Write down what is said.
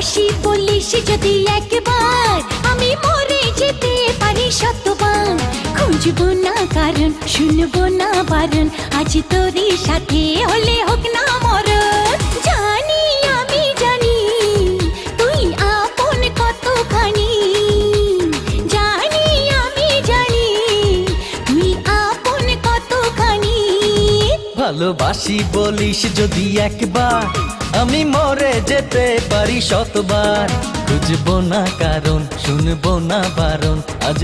ভালোবাসি বলিস যদি একবার, আমি মরে যেতে পারি শতবার। খুঁজবো না কারণ, শুনবো না বারণ, আজ তোরই সাথে হলে হোক না মরণ। জানি আমি জানি তুই আপন কতখানি, জানি আমি জানি তুই আপন কতখানি। ভালোবাসি বলিস যদি একবার, আমি মরে যেতে পারি শতবার। খুঁজবো না কারণ, শুনবো না বারণ, আজ